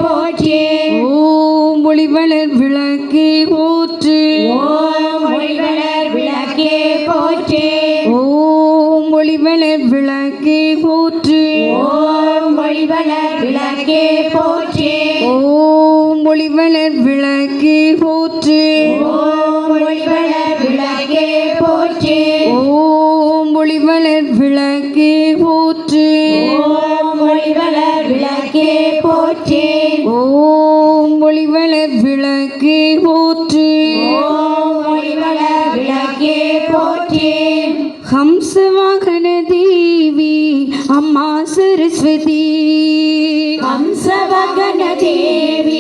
போற்றி. ஓம் ஒளிவளர் விளக்கே போற்றி. ஓம் ஒளிவளர் விளக்கே போற்றி. ஓம் ஒளிவளர் விளக்கே போற்றி. ஓம் ஒளிவளர் விளக்கே போற்றி. ஓம் ஒளிவளர் விளக்கே போற்றி. ஓம் ஒளிவளர் விளக்கே போற்றி. ஓம் ஒளிவளர் விளக்கே போற்றி. ஓம் ஒளிவளர் விளக்கே போற்றி. ஓம் ஒளிவளர் விளக்கே போற்றி. ஓம் ஒளிவளர் விளக்கே போற்றி. ஹம்சவாகன தேவி அம்மா சரஸ்வதி. ஹம்சவாகன தேவி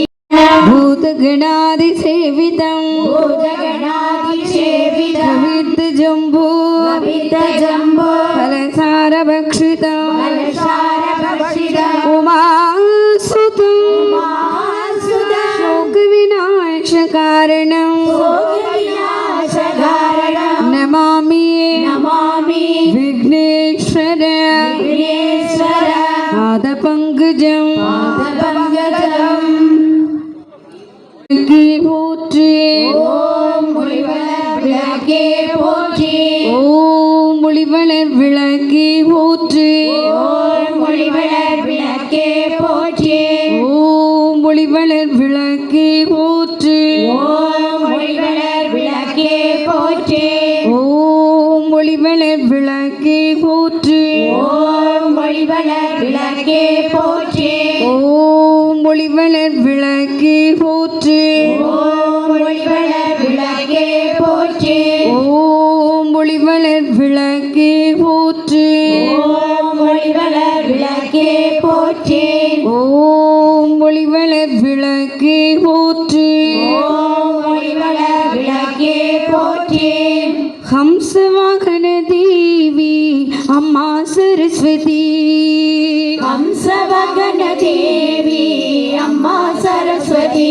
பூதகணாதி சேவிதம். பூதகணாதி சேவிதம். கவித்த ஜம்போ கவித்த ஜம்போ பலசார பக்ஷிதம். பலசார பக்ஷிதம். உமாசுதம் உமாசுதம். சோக விநாச காரணம். சோக விநாச காரணம். நமாமி நமாமி விக்னேஸ்வர விக்னேஸ்வர பாத பங்கஜம். பாதபங்கஜம். போற்றி. ஓம் ஒளிவளர் விளக்கே போற்றி. ஓம் ஒளிவளர் விளக்கே போற்றி. ஓம் ஒளிவளர் விளக்கே போற்றி. ஓம் ஒளிவளர் விளக்கே போற்றி. ஓம் ஒளிவளர் விளக்கே போற்றி. ஓம் ஒளிவளர் விளக்கே போற்றி. ஓம் ஒளிவளர் விளக்கே போற்றி. ஓம் ஒளிவளர் விளக்கே போற்றி. ஓம் ஒளிவளர் விளக்கே போற்றி. ஓம் ஒளிவளர் விளக்கே போற்றி. ஓம் ஒளிவளர் விளக்கே போற்றி. ஓம் ஒளிவளர் விளக்கே போற்றி. ஓம் ஒளிவளர் விளக்கே போற்றி. ஹம்சவாகன தேவி அம்மா சரஸ்வதி. ஹம்சவாகன தேவி அம்மா சரஸ்வதி.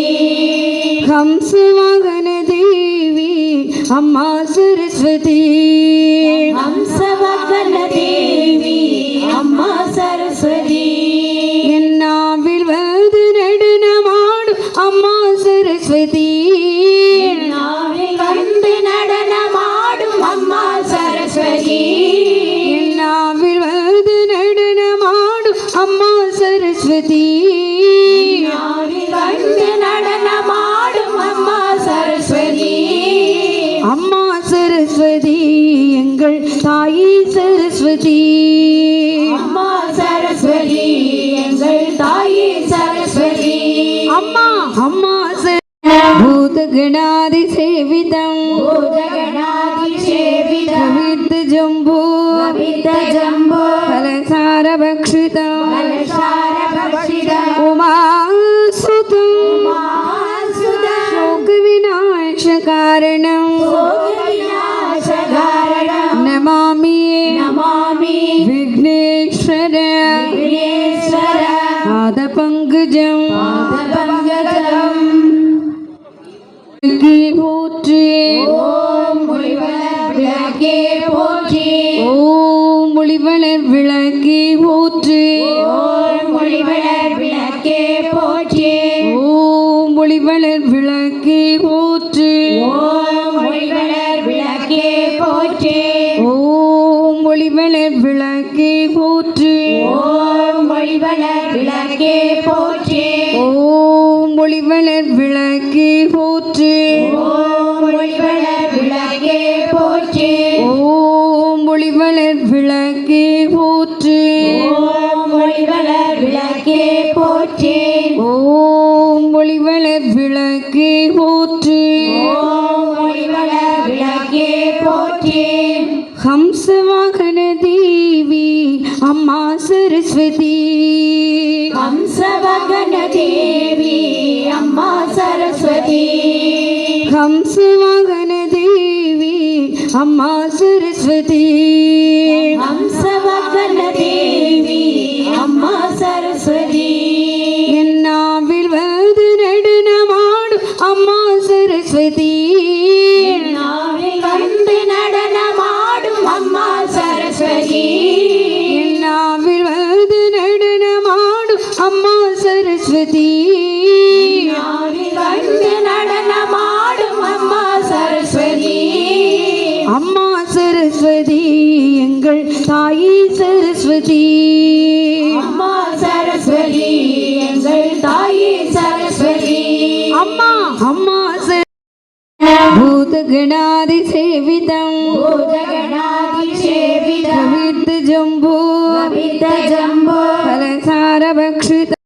ஹம்சவாகன தேவி அம்மா சரஸ்வதி. ஹம்சவாகன தேவி அம்மா சரஸ்வதி. என்னாவில் வந்து நடனமாடும் அம்மா சரஸ்வதி. நாவில் வந்து நடனமாடும் அம்மா சரஸ்வதி. என்னாவில் வந்து நடனமாடும் அம்மா சரஸ்வதி. நாவில் வந்து நடனமாடும் அம்மா சரஸ்வதி. அம்மா சரஸ்வதி எங்கள் தாயே சரஸ்வதி. அம்மா சரஸ்வதி எங்கள் தாயே சரஸ்வதி. அம்மா அம்மா பூதகணாதி சேவிதம். பூதகணாதி சேவிதம். கவித்த ஜம்போ கவித்த ஜம்போ பலசார பக்ஷிதம். பலசார பக்ஷிதம். உமாசுதம் உமாசுதம். சோக விநாச காரணம். சோக விநாச காரணம். நமாமி நமாமி விக்னேஸ்வர விக்னேஸ்வர பாத பங்கஜம். பாதபங்கஜம். போற்றி. ஓம் ஒளிவளர் விளக்கே போற்றி. ஓம் ஒளிவளர் விளக்கே போற்றி. ஓம் ஒளிவளர் விளக்கே போற்றி. ஓம் ஒளிவளர் விளக்கே போற்றி. ஓம் ஒளிவளர் விளக்கே போற்றி. ஓம் ஒளிவளர் விளக்கே போற்றி. ஓம் ஒளிவளர் விளக்கே போற்றி. ஓம் ஒளிவளர் விளக்கே போற்றி. ஓம் ஒளிவளர் விளக்கே போற்றி. ஓம் ஒளிவளர் விளக்கே போற்றி. ஓம் ஒளிவளர் விளக்கே போற்றி. ஓம் ஒளிவளர் விளக்கே போற்றி. ஓம் ஒளிவளர் விளக்கே போற்றி. ஹம்சவாகன தேவி அம்மா சரஸ்வதி. ஹம்சவாகன தேவி அம்மா சரஸ்வதி. ஹம்சவாகன தேவி அம்மா சரஸ்வதி. ஹம்சவாகன தேவி அம்மா சரஸ்வதி. என்னாவில் வந்து நடனமாடும் அம்மா சரஸ்வதி. நாவில் வந்து நடனமாடும் அம்மா சரஸ்வதி. என்னாவில் வந்து நடனமாடும் அம்மா சரஸ்வதி. சரஸ்வதி எங்கள் தாயே சரஸ்வதி அம்மா சரஸ்வதி எங்கள் தாயே சரஸ்வதி அம்மா அம்மா பூதகணாதி சேவிதம் பூதகணாதி சேவிதம் கவித்த ஜம்போ கவித்த ஜம்போ பலசார பக்ஷித